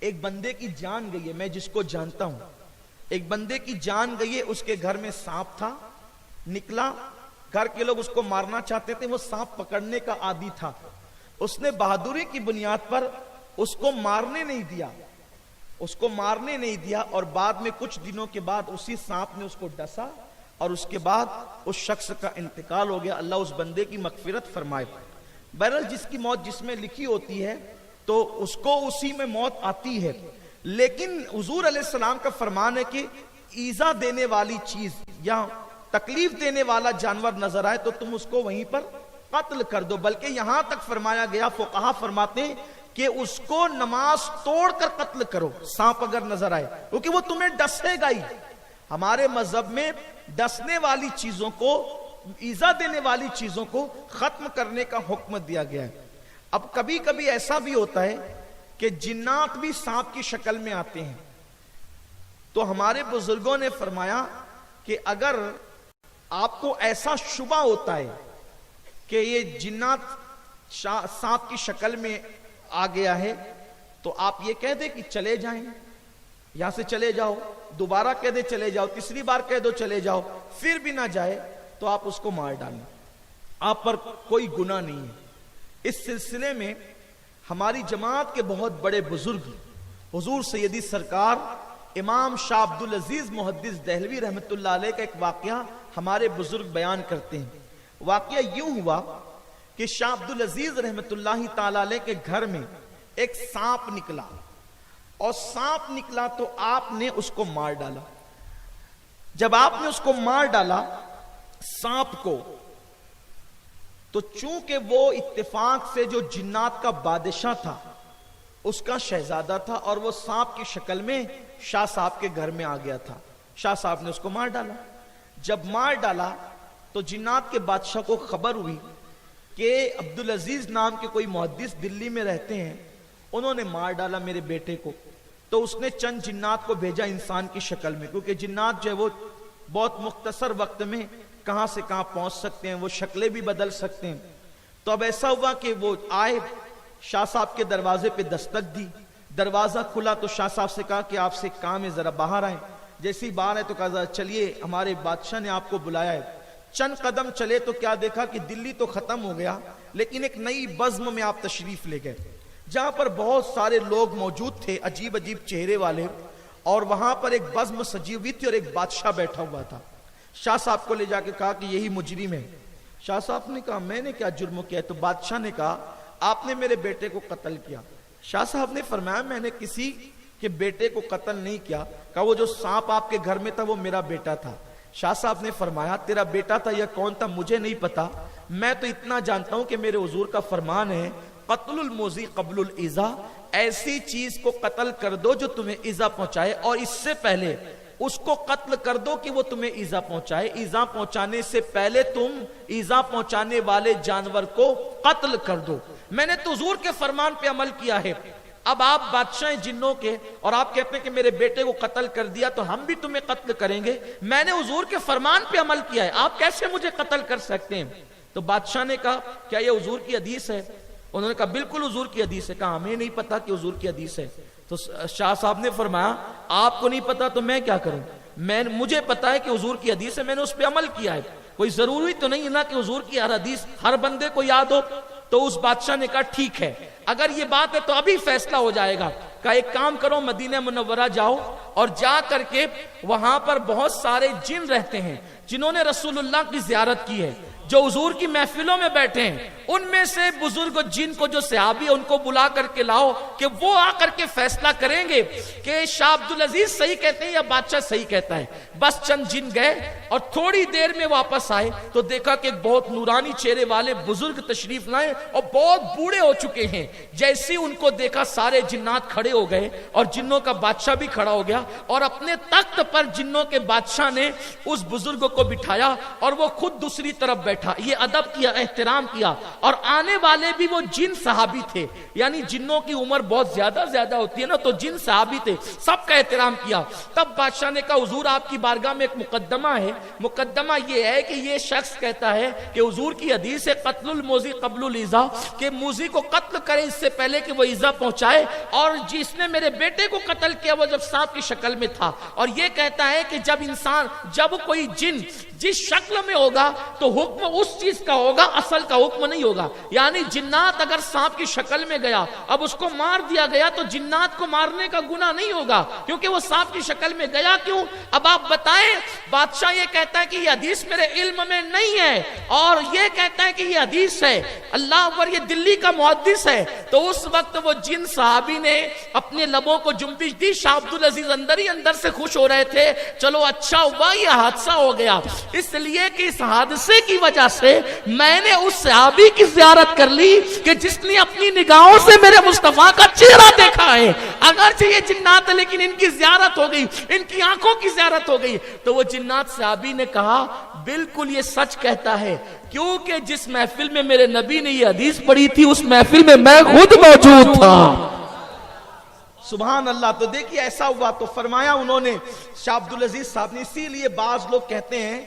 ایک بندے کی جان گئی ہے، میں جس کو جانتا ہوں، ایک بندے کی جان گئی ہے، اس کے گھر میں سانپ تھا، نکلا، گھر کے لوگ اس کو مارنا چاہتے تھے، وہ سانپ پکڑنے کا عادی تھا، اس نے بہادری کی بنیاد پر اس کو مارنے نہیں دیا، اس کو مارنے نہیں دیا، اور بعد میں کچھ دنوں کے بعد اسی سانپ نے اس کو ڈسا، اور اس کے بعد اس شخص کا انتقال ہو گیا۔ اللہ اس بندے کی مغفرت فرمائے۔ بہرحال جس کی موت جس میں لکھی ہوتی ہے تو اس کو اسی میں موت آتی ہے، لیکن حضور علیہ السلام کا فرمان ہے کہ ایذا دینے والی چیز یا تکلیف دینے والا جانور نظر آئے تو تم اس کو وہیں پر قتل کر دو، بلکہ یہاں تک فرمایا گیا، فقہا فرماتے ہیں کہ اس کو نماز توڑ کر قتل کرو، سانپ اگر نظر آئے، کیونکہ وہ تمہیں ڈسے گا ہی۔ ہمارے مذہب میں ڈسنے والی چیزوں کو، ایذا دینے والی چیزوں کو ختم کرنے کا حکم دیا گیا ہے۔ اب کبھی کبھی ایسا بھی ہوتا ہے کہ جنات بھی سانپ کی شکل میں آتے ہیں، تو ہمارے بزرگوں نے فرمایا کہ اگر آپ کو ایسا شبہ ہوتا ہے کہ یہ جنات سانپ کی شکل میں آ گیا ہے تو آپ یہ کہہ دیں کہ چلے جائیں، یہاں سے چلے جاؤ، دوبارہ کہہ دے چلے جاؤ، تیسری بار کہہ دو چلے جاؤ، پھر بھی نہ جائے تو آپ اس کو مار ڈالیں، آپ پر کوئی گناہ نہیں ہے۔ اس سلسلے میں ہماری جماعت کے بہت بڑے بزرگ حضور سیدی سرکار امام شاہ عبدالعزیز محدث دہلوی رحمۃ اللہ علیہ کا ایک واقعہ ہمارے بزرگ بیان کرتے ہیں۔ واقعہ یوں ہوا کہ شاہ عبدالعزیز رحمۃ اللہ تعالی علیہ کے گھر میں ایک سانپ نکلا، اور سانپ نکلا تو آپ نے اس کو مار ڈالا۔ جب آپ نے اس کو مار ڈالا سانپ کو، تو چونکہ وہ اتفاق سے جو جنات کا بادشاہ تھا اس کا شہزادہ تھا، اور وہ سانپ کی شکل میں شاہ صاحب کے گھر میں آ گیا تھا، شاہ صاحب نے اس کو مار ڈالا۔ جب مار ڈالا تو جنات کے بادشاہ کو خبر ہوئی کہ عبدالعزیز نام کے کوئی محدث دلی میں رہتے ہیں، انہوں نے مار ڈالا میرے بیٹے کو۔ تو اس نے چند جنات کو بھیجا انسان کی شکل میں، کیونکہ جنات جو ہے وہ بہت مختصر وقت میں کہاں سے کہاں پہنچ سکتے ہیں، وہ شکلیں بھی بدل سکتے ہیں۔ تو اب ایسا ہوا کہ وہ آئے، شاہ صاحب کے دروازے پہ دستک دی، دروازہ کھلا تو شاہ صاحب سے کہا کہ آپ سے کام ہے، ذرا باہر آئیں۔ جیسی باہر ہے تو کہا چلیے ہمارے بادشاہ نے آپ کو بلایا ہے۔ چند قدم چلے تو کیا دیکھا کہ دلی تو ختم ہو گیا، لیکن ایک نئی بزم میں آپ تشریف لے گئے، جہاں پر بہت سارے لوگ موجود تھے، عجیب عجیب چہرے والے، اور وہاں پر ایک بزم سجی ہوئی تھی اور ایک بادشاہ بیٹھا ہوا تھا۔ شاہ صاحب کو لے جا کے کہا کہ یہی مجرم ہے۔ شاہ صاحب نے کہا میں نے کیا جرم کیا ہے؟ تو بادشاہ نے کہا آپ نے میرے بیٹے کو قتل کیا۔ شاہ صاحب نے فرمایا میں نے کسی کے بیٹے کو قتل نہیں کیا۔ کہا وہ جو سانپ آپ کے گھر میں تھا وہ میرا بیٹا تھا۔ شاہ صاحب نے فرمایا تیرا بیٹا تھا یا کون تھا مجھے نہیں پتا، میں تو اتنا جانتا ہوں کہ میرے حضور کا فرمان ہے قتل الموذی قبل الایذا، ایسی چیز کو قتل کر دو جو تمہیں ایذا پہنچائے، اور اس سے پہلے اس کو قتل کر دو کہ وہ تمہیں ایذا پہنچائے، ایذا پہنچانے سے پہلے تم ایذا پہنچانے والے جانور کو قتل کر دو۔ میں نے تو حضور کے فرمان پہ عمل کیا ہے۔ اب آپ بادشاہ جنوں کے اور آپ کہتے ہیں کہ میرے بیٹے کو قتل کر دیا تو ہم بھی تمہیں قتل کریں گے، میں نے حضور کے فرمان پہ عمل کیا ہے، آپ کیسے مجھے قتل کر سکتے ہیں؟ تو بادشاہ نے کہا کیا یہ حضور کی حدیث ہے؟ انہوں نے کہا بالکل حضور کی حدیث ہے۔ کہا ہمیں نہیں پتا کہ حضور کی حدیث ہے۔ تو شاہ صاحب نے فرمایا آپ کو نہیں پتا تو میں کیا کروں، مجھے پتا ہے کہ حضور کی حدیث ہے، میں نے اس پہ عمل کیا ہے، کوئی ضروری تو نہیں نا کہ حضور کی ہر حدیث ہر بندے کو یاد ہو۔ تو اس بادشاہ نے کہا ٹھیک ہے اگر یہ بات ہے تو ابھی فیصلہ ہو جائے گا۔ کہا ایک کام کرو مدینہ منورہ جاؤ اور جا کر کے وہاں پر بہت سارے جن رہتے ہیں جنہوں نے رسول اللہ کی زیارت کی ہے، جو حضور کی محفلوں میں بیٹھے ہیں، ان میں سے بزرگ جن کو جو صحابی ہیں ان کو بلا کر کے لاؤ کہ وہ آ کر کے فیصلہ کریں گے کہ شاہ عبدالعزیز صحیح کہتے ہیں یا بادشاہ صحیح کہتا ہے۔ بس چند جن گئے اور تھوڑی دیر میں واپس آئے تو دیکھا کہ ایک بہت نورانی چہرے والے بزرگ تشریف لائے اور بہت بوڑھے ہو چکے ہیں۔ جیسے ان کو دیکھا سارے جنات کھڑے ہو گئے اور جنوں کا بادشاہ بھی کھڑا ہو گیا اور اپنے تخت پر جنوں کے بادشاہ نے اس بزرگ کو بٹھایا اور وہ خود دوسری طرف بیٹھا. یہ ادب کیا, احترام کیا, اور آنے والے بھی وہ جن صحابی تھے, یعنی جنوں کی عمر بہت زیادہ ہوتی ہے نا, تو جن صحابی تھے, سب کا احترام کیا. تب بادشاہ نے کہا حضور آپ کی بارگاہ میں ایک مقدمہ ہے. مقدمہ یہ ہے کہ یہ شخص کہتا ہے کہ حضور کی حدیث ہے قتل الموذی قبل الایذا, کہ موذی کو قتل کرے اس سے پہلے کہ وہ ایذا پہنچائے, اور جس نے میرے بیٹے کو قتل کیا وہ جب سانپ کی شکل میں تھا. اور یہ کہتا ہے کہ جب کوئی جن جس شکل میں ہوگا تو حکم اس چیز کا ہوگا, اصل کا حکم نہیں ہوگا. یعنی جنات اگر سانپ کی شکل میں گیا, اب اس کو مار دیا گیا تو جنات کو مارنے کا گناہ نہیں ہوگا, کیونکہ وہ سانپ کی شکل میں گیا کیوں. اب آپ بتائیں, بادشاہ یہ کہتا ہے کہ یہ حدیث میرے علم میں نہیں ہے, اور یہ کہتا ہے کہ یہ حدیث ہے, اللہ اکبر, یہ دلی کا محدث ہے. تو اس وقت وہ جن صحابی نے اپنے لبوں کو جنبش دی. شاہ عبد العزیز اندر ہی اندر سے خوش ہو رہے تھے, چلو اچھا ہوا یہ حادثہ ہو گیا, اس لیے کہ اس حادثے کی وجہ سے میں نے اس صحابی کی زیارت کر لی کہ جس نے اپنی نگاہوں سے میرے مصطفیٰ کا چہرہ دیکھا ہے. اگرچہ یہ جنات لیکن ان کی زیارت ہو گئی, ان کی آنکھوں کی زیارت ہو گئی. تو وہ جنات صحابی نے کہا بالکل یہ سچ کہتا ہے, کیونکہ جس محفل میں میرے نبی نے یہ حدیث پڑھی تھی اس محفل میں میں خود موجود تھا. سبحان اللہ. تو دیکھیے ایسا ہوا تو فرمایا انہوں نے شاہ عبد العزیز صاحب نے. اسی لیے بعض لوگ کہتے ہیں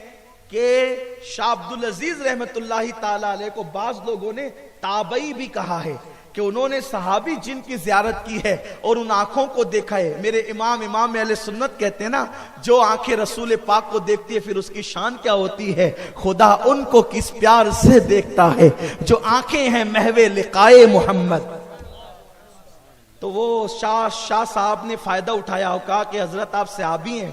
کہ شاہ عبد العزیز رحمت اللہ تعالی علیہ کو بعض لوگوں نے تابعی بھی کہا ہے, کہ انہوں نے صحابی جن کی زیارت کی ہے اور ان آنکھوں کو دیکھا ہے. میرے امام اہل سنت کہتے ہیں نا, جو آنکھیں رسول پاک کو دیکھتی ہے پھر اس کی شان کیا ہوتی ہے, خدا ان کو کس پیار سے دیکھتا ہے جو آنکھیں ہیں محو لقائے محمد. تو وہ شاہ صاحب نے فائدہ اٹھایا اور کہا کہ حضرت آپ صحابی ہیں,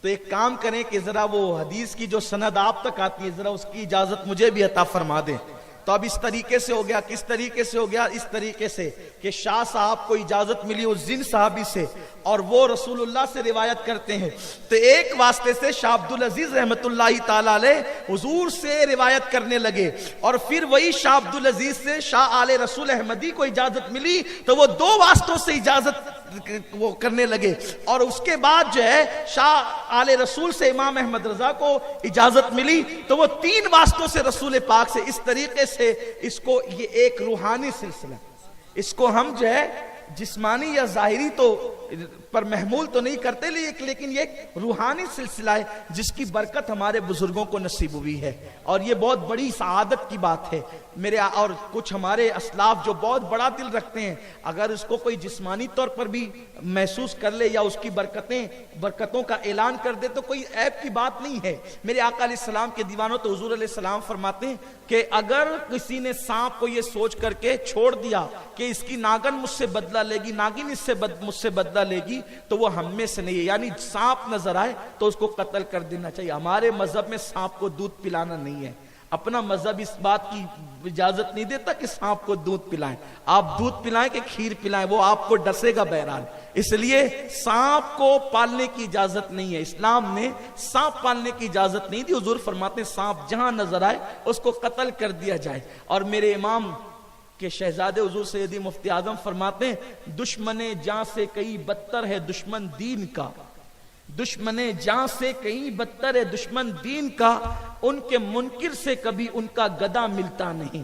تو ایک کام کریں کہ ذرا وہ حدیث کی جو سند آپ تک آتی ہے ذرا اس کی اجازت مجھے بھی عطا فرما دیں. تو اب اس طریقے سے ہو گیا. کس طریقے سے ہو گیا؟ اس طریقے سے کہ شاہ صاحب کو اجازت ملی اس جن صحابی سے, اور وہ رسول اللہ سے روایت کرتے ہیں. تو ایک واسطے سے شاہ عبد العزیز رحمت اللہ تعالی علیہ حضور سے روایت کرنے لگے, اور پھر وہی شاہ عبد العزیز سے شاہ آل رسول احمدی کو اجازت ملی, تو وہ دو واسطوں سے اجازت وہ کرنے لگے. اور اس کے بعد جو ہے شاہ آل رسول سے امام احمد رضا کو اجازت ملی, تو وہ تین واسطوں سے رسول پاک سے. اس طریقے سے اس کو یہ ایک روحانی سلسلہ, اس کو ہم جو ہے جسمانی یا ظاہری تو پر محمول تو نہیں کرتے, لیکن یہ ایک روحانی سلسلہ ہے جس کی برکت ہمارے بزرگوں کو نصیب ہوئی ہے, اور یہ بہت بڑی سعادت کی بات ہے. میرے اور کچھ ہمارے اسلاف جو بہت بڑا دل رکھتے ہیں, اگر اس کو کوئی جسمانی طور پر بھی محسوس کر لے یا اس کی برکتوں کا اعلان کر دے تو کوئی عیب کی بات نہیں ہے. میرے آقا علیہ السلام کے دیوانوں تو حضور علیہ السلام فرماتے ہیں کہ اگر کسی نے سانپ کو یہ سوچ کر کے چھوڑ دیا کہ اس کی ناگن مجھ سے بدلہ لے گی, ناگن اس سے مجھ سے بدلہ لے گی, تو وہ ہم میں سے نہیں ہے. یعنی سانپ نظر آئے تو اس کو قتل کر دینا چاہیے. ہمارے مذہب میں سانپ کو دودھ پلانا نہیں ہے. اپنا مذہب اس بات کی اجازت نہیں دیتا کہ سانپ کو دودھ پلائیں. آپ دودھ پلائیں کہ کھیر پلائیں, وہ آپ کو ڈسے گا بہرحال. اس لیے سانپ کو پالنے کی اجازت نہیں ہے. اسلام نے سانپ پالنے کی اجازت نہیں دی. حضور فرماتے ہیں سانپ جہاں نظر آئے اس کو قتل کر دیا جائے. اور میرے امام کہ شہزادے حضور سیدی مفتی اعظم فرماتے ہیں دشمن جاں سے کئی بدتر ہے دشمن دین کا, دشمن جاں سے کئی بدتر ہے دشمن دین کا, ان کے منکر سے کبھی ان کا گدا ملتا نہیں.